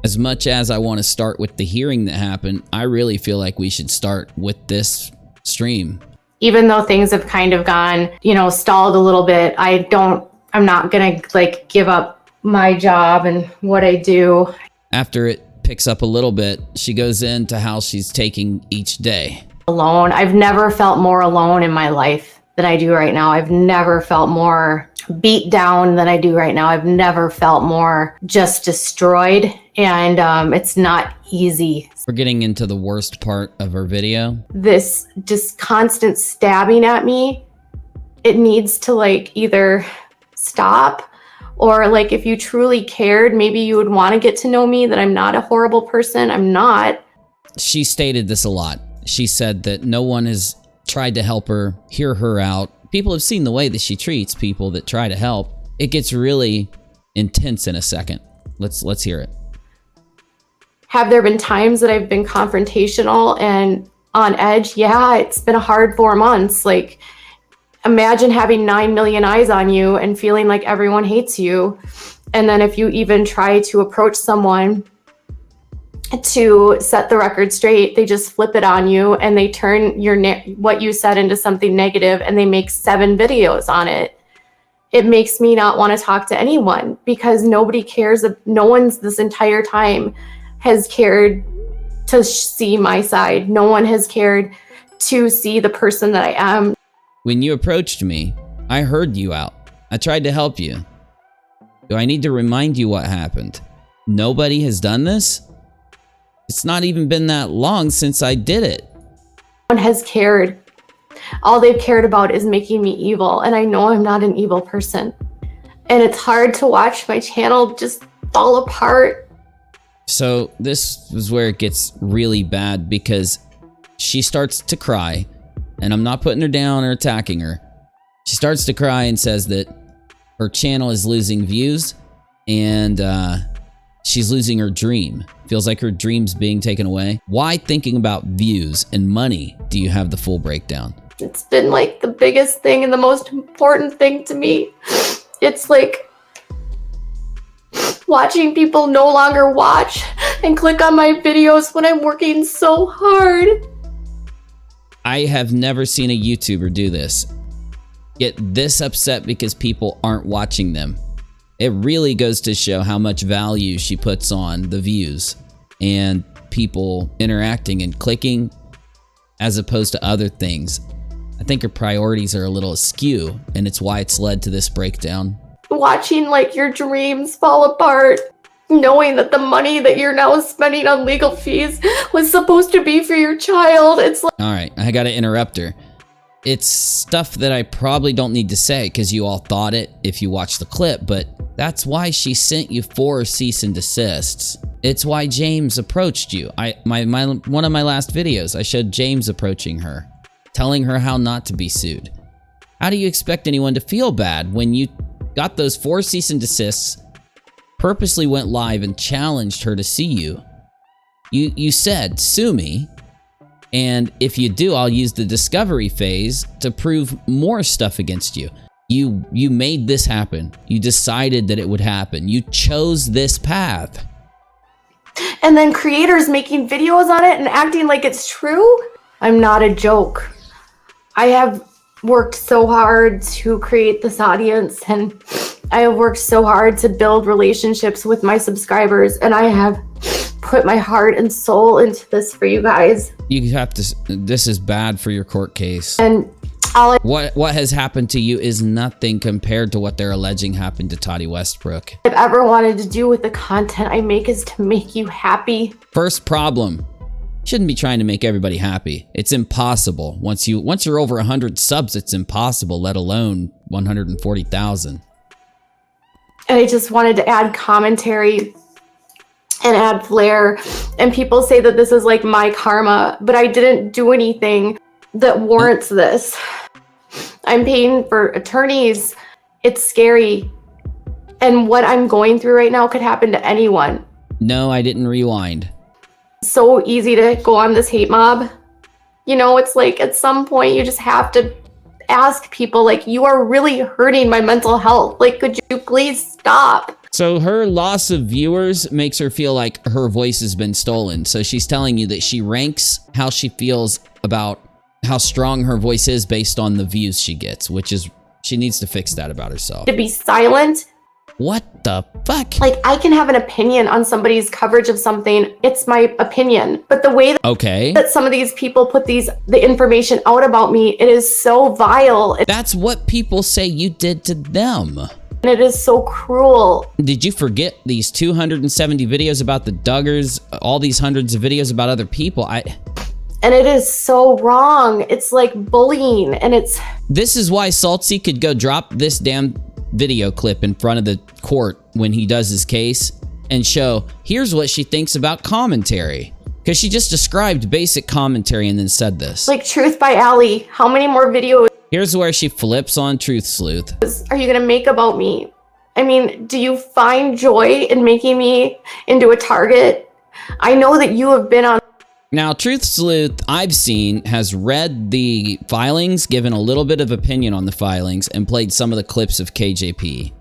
As much as I want to start with the hearing that happened, I really feel like we should start with this stream. Even though things have kind of gone, stalled a little bit, I'm not gonna like give up my job and what I do. After it picks up a little bit, she goes into how she's taking each day. Alone. I've never felt more alone in my life than I do right now. I've never felt more beat down than I do right now. I've never felt more just destroyed, and it's not easy. We're getting into the worst part of her video. This just constant stabbing at me, it needs to like either stop, or like if you truly cared, maybe you would want to get to know me, that I'm not a horrible person. I'm not. She stated this a lot. She said that no one has tried to help her, hear her out. People have seen the way that she treats people that try to help. It gets really intense in a second. Let's hear it. Have there been times that I've been confrontational and on edge? Yeah, it's been a hard 4 months. Like, imagine having 9 million eyes on you and feeling like everyone hates you. And then if you even try to approach someone to set the record straight, they just flip it on you and they turn what you said into something negative, and they make 7 videos on it. It makes me not want to talk to anyone because nobody cares. No one's this entire time has cared to see my side. No one has cared to see the person that I am. When you approached me, I heard you out. I tried to help you. Do I need to remind you what happened? Nobody has done this? It's not even been that long since I did it. No one has cared. All they've cared about is making me evil, and I know I'm not an evil person. And it's hard to watch my channel just fall apart. So this is where it gets really bad, because she starts to cry, and I'm not putting her down or attacking her. She starts to cry and says that her channel is losing views, and she's losing her dream. Feels like her dream's being taken away. Why, thinking about views and money, do you have the full breakdown? It's been like the biggest thing and the most important thing to me. It's like watching people no longer watch and click on my videos when I'm working so hard. I have never seen a YouTuber do this. Get this upset because people aren't watching them. It really goes to show how much value she puts on the views and people interacting and clicking as opposed to other things. I think her priorities are a little askew, and it's why it's led to this breakdown. Watching like your dreams fall apart, knowing that the money that you're now spending on legal fees was supposed to be for your child. It's like... All right, I gotta interrupt her. It's stuff that I probably don't need to say because you all thought it if you watched the clip, but that's why she sent you 4 cease and desists. It's why James approached you. One of my last videos, I showed James approaching her, telling her how not to be sued. How do you expect anyone to feel bad when you got those 4 cease and desists, purposely went live and challenged her to see you? You said, sue me, and if you do, I'll use the discovery phase to prove more stuff against you. You made this happen. You decided that it would happen. You chose this path. And then creators making videos on it and acting like it's true? I'm not a joke. I have worked so hard to create this audience, and I have worked so hard to build relationships with my subscribers, and I have put my heart and soul into this for you guys. You have to, this is bad for your court case. And what has happened to you is nothing compared to what they're alleging happened to Tati Westbrook. I've ever wanted to do with the content I make is to make you happy. First problem, shouldn't be trying to make everybody happy. It's impossible. Once you're over 100 subs, it's impossible, let alone 140,000. And I just wanted to add commentary and add flair. And people say that this is like my karma, but I didn't do anything that warrants this. I'm paying for attorneys. It's scary. And what I'm going through right now could happen to anyone. No, I didn't rewind. So easy to go on this hate mob. You know, it's like at some point you just have to ask people, like, you are really hurting my mental health. Like, could you please stop? So her loss of viewers makes her feel like her voice has been stolen. So she's telling you that she ranks how she feels about how strong her voice is based on the views she gets, which is, she needs to fix that about herself. To be silent. What the fuck? Like, I can have an opinion on somebody's coverage of something. It's my opinion. But the way that some of these people put the information out about me, it is so vile. That's what people say you did to them. And it is so cruel. Did you forget these 270 videos about the Duggars, all these hundreds of videos about other people? And it is so wrong. It's like bullying, and it's... This is why Saltsy could go drop this damn video clip in front of the court when he does his case and show, here's what she thinks about commentary. Because she just described basic commentary and then said this. Like Truth by Allie. How many more videos Here's where she flips on Truth Sleuth. are you going to make about me? I mean, do you find joy in making me into a target? I know that you have been on... Now, Truth Sleuth, I've seen, has read the filings, given a little bit of opinion on the filings, and played some of the clips of KJP.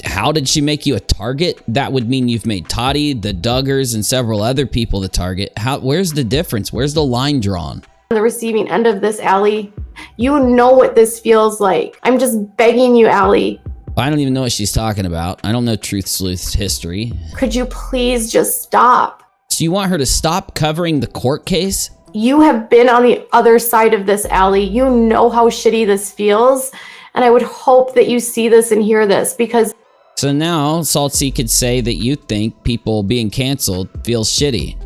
How did she make you a target? That would mean you've made Tati, the Duggars, and several other people the target. Where's the difference? Where's the line drawn? The receiving end of this, Allie. You know what this feels like. I'm just begging you, Allie. I don't even know what she's talking about. I don't know Truth Sleuth's history. Could you please just stop? So you want her to stop covering the court case? You have been on the other side of this, Allie. You know how shitty this feels. And I would hope that you see this and hear this, because... So now, Saltsy could say that you think people being canceled feels shitty,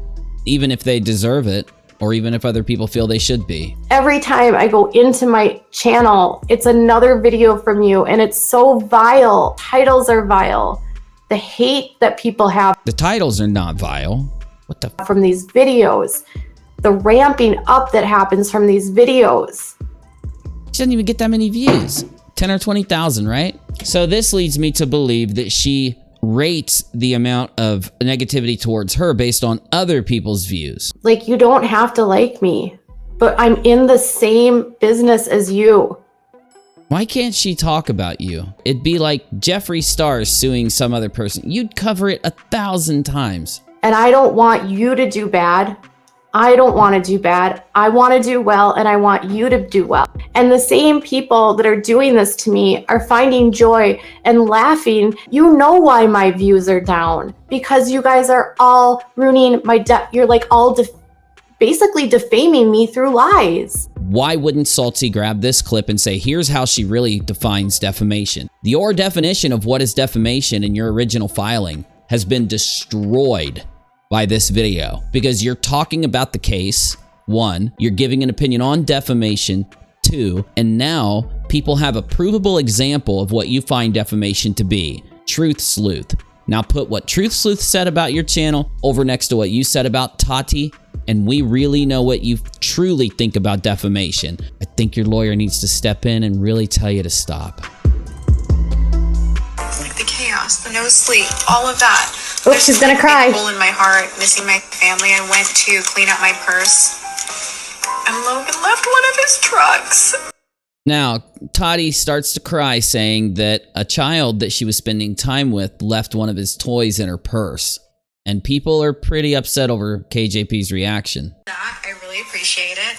even if they deserve it, or even if other people feel they should be. Every time I go into my channel, it's another video from you, and it's so vile. Titles are vile. The hate that people have... The titles are not vile. What the... From these videos. The ramping up that happens from these videos. She doesn't even get that many views. 10 or 20,000, right? So this leads me to believe that she rates the amount of negativity towards her based on other people's views. Like, you don't have to like me, but I'm in the same business as you. Why can't she talk about you? It'd be like Jeffree Star suing some other person. You'd cover it 1,000 times. And I don't want you to do bad. I don't want to do bad. I want to do well, and I want you to do well. And the same people that are doing this to me are finding joy and laughing. You know why my views are down. Because you guys are all ruining my... You're like all basically defaming me through lies. Why wouldn't Saltsy grab this clip and say, here's how she really defines defamation? Your definition of what is defamation in your original filing has been destroyed by this video, because you're talking about the case, 1, you're giving an opinion on defamation, 2, and now people have a provable example of what you find defamation to be, Truth Sleuth. Now put what Truth Sleuth said about your channel over next to what you said about Tati, and we really know what you truly think about defamation. I think your lawyer needs to step in and really tell you to stop. Like the chaos, the no sleep, all of that. Oh, she's gonna cry. There's a hole in my heart, missing my family. I went to clean out my purse, and Logan left one of his trucks. Now, Tati starts to cry, saying that a child that she was spending time with left one of his toys in her purse. And people are pretty upset over KJP's reaction. That, I really appreciate it.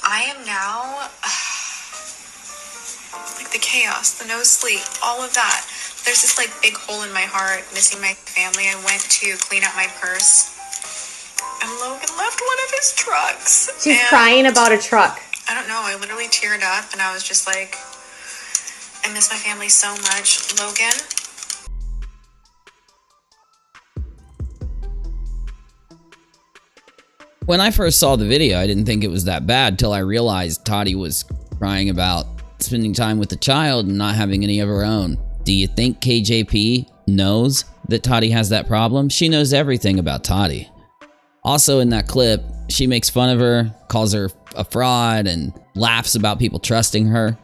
I am now... like the chaos, the no sleep, all of that. There's this like big hole in my heart, missing my family. I went to clean out my purse, and Logan left one of his trucks. She's crying about a truck. I don't know, I literally teared up, and I was just like, I miss my family so much. Logan? When I first saw the video, I didn't think it was that bad till I realized Tati was crying about spending time with the child and not having any of her own. Do you think KJP knows that Tati has that problem? She knows everything about Tati. Also in that clip, she makes fun of her, calls her a fraud, and laughs about people trusting her.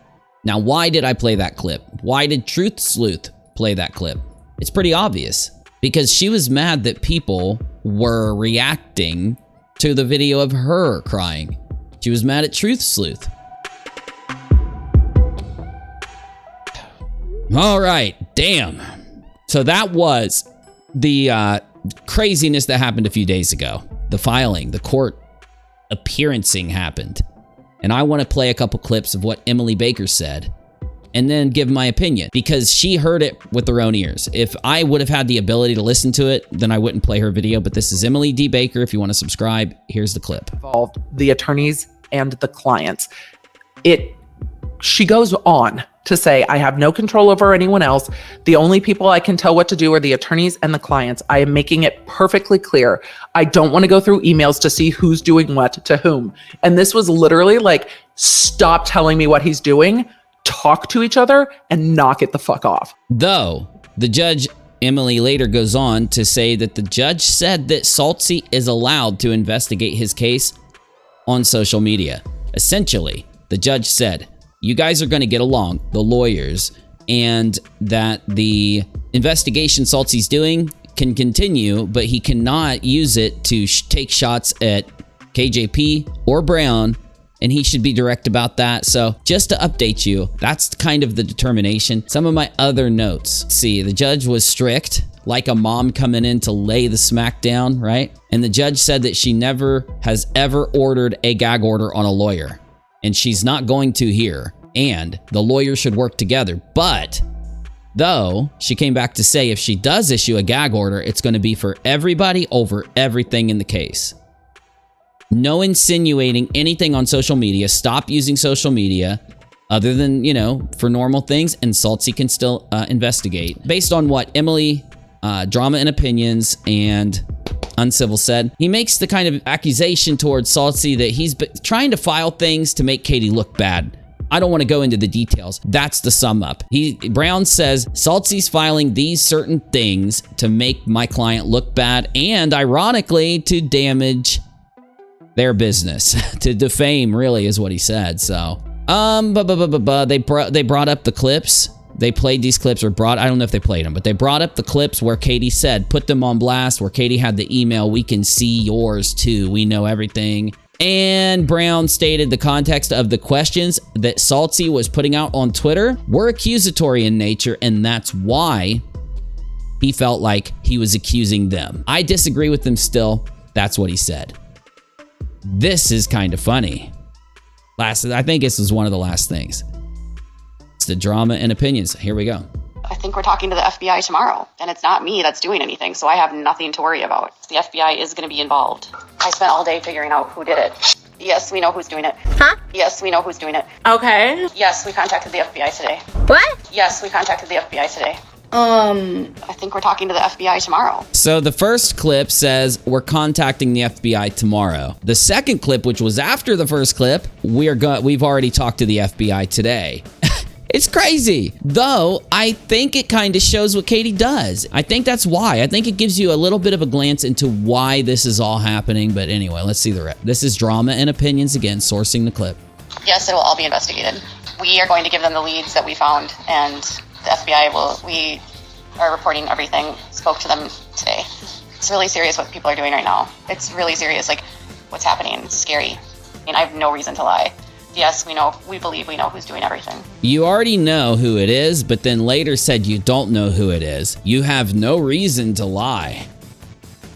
Now, why did I play that clip? Why did Truth Sleuth play that clip? It's pretty obvious. Because she was mad that people were reacting to the video of her crying. She was mad at Truth Sleuth. All right, damn. So that was the craziness that happened a few days ago. The filing, the court appearancing happened. And I want to play a couple clips of what Emily Baker said and then give my opinion, because she heard it with her own ears. If I would have had the ability to listen to it, then I wouldn't play her video. But this is Emily D. Baker. If you want to subscribe, here's the clip. Involved the attorneys and the clients. She goes on to say, I have no control over anyone else. The only people I can tell what to do are the attorneys and the clients. I am making it perfectly clear. I don't want to go through emails to see who's doing what to whom. And this was literally like, stop telling me what he's doing, talk to each other, and knock it the fuck off. Though, the judge, Emily, later goes on to say that the judge said that Saltsy is allowed to investigate his case on social media. Essentially, the judge said, you guys are going to get along, the lawyers, and that the investigation Saltsy's doing can continue, but he cannot use it to take shots at KJP or Brown, and he should be direct about that. So just to update you, that's kind of the determination. Some of my other notes. See, the judge was strict, like a mom coming in to lay the smack down, right? And the judge said that she never has ever ordered a gag order on a lawyer, and she's not going to here, and the lawyers should work together. But though, she came back to say if she does issue a gag order, it's going to be for everybody over everything in the case. No insinuating anything on social media. Stop using social media other than, you know, for normal things, and Saltsy can still investigate. Based on what Emily, Drama and Opinions, and Uncivil said, he makes the kind of accusation towards Saltsy that he's trying to file things to make Katie look bad. I don't want to go into the details. That's the sum up. Brown says, Saltsy's filing these certain things to make my client look bad and, ironically, to damage their business. To defame, really, is what he said. So, they brought up the clips. They played these clips, or I don't know if they played them, but they brought up the clips where Katie said, put them on blast, where Katie had the email, we can see yours too, we know everything. And Brown stated the context of the questions that Saltsy was putting out on Twitter were accusatory in nature, and that's why he felt like he was accusing them. I disagree with them still. That's what he said. This is kind of funny. I think this is one of the last things. It's the Drama and Opinions. Here we go. I think we're talking to the FBI tomorrow, and it's not me that's doing anything, so I have nothing to worry about. The FBI is going to be involved. I spent all day figuring out who did it. Yes, we know who's doing it. Huh? Yes, we know who's doing it. Okay. Yes, we contacted the FBI today. What? Yes, we contacted the FBI today. I think we're talking to the FBI tomorrow. So the first clip says we're contacting the FBI tomorrow. The second clip, which was after the first clip, we've already talked to the FBI today. It's crazy. Though, I think it kind of shows what Katie does. I think that's why. I think it gives you a little bit of a glance into why this is all happening. But anyway, let's see the rest. This is Drama and Opinions again, sourcing the clip. Yes, it will all be investigated. We are going to give them the leads that we found, and the FBI we are reporting everything, spoke to them today. It's really serious what people are doing right now. It's really serious, like what's happening. It's scary. I mean, I have no reason to lie. Yes, we believe we know who's doing everything. You already know who it is, but then later said you don't know who it is. You have no reason to lie.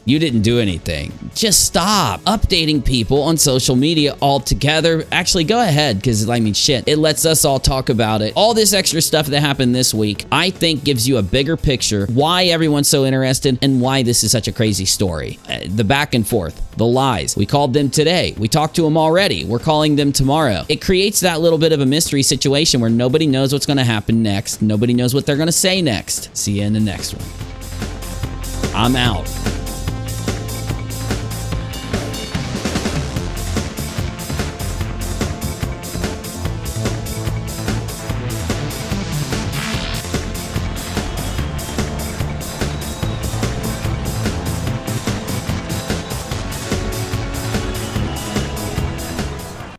You didn't do anything. Just stop updating people on social media altogether. Actually, go ahead, because, I mean, shit, it lets us all talk about it. All this extra stuff that happened this week, I think gives you a bigger picture why everyone's so interested and why this is such a crazy story. The back and forth, the lies. We called them today. We talked to them already. We're calling them tomorrow. It creates that little bit of a mystery situation where nobody knows what's going to happen next. Nobody knows what they're going to say next. See you in the next one. I'm out.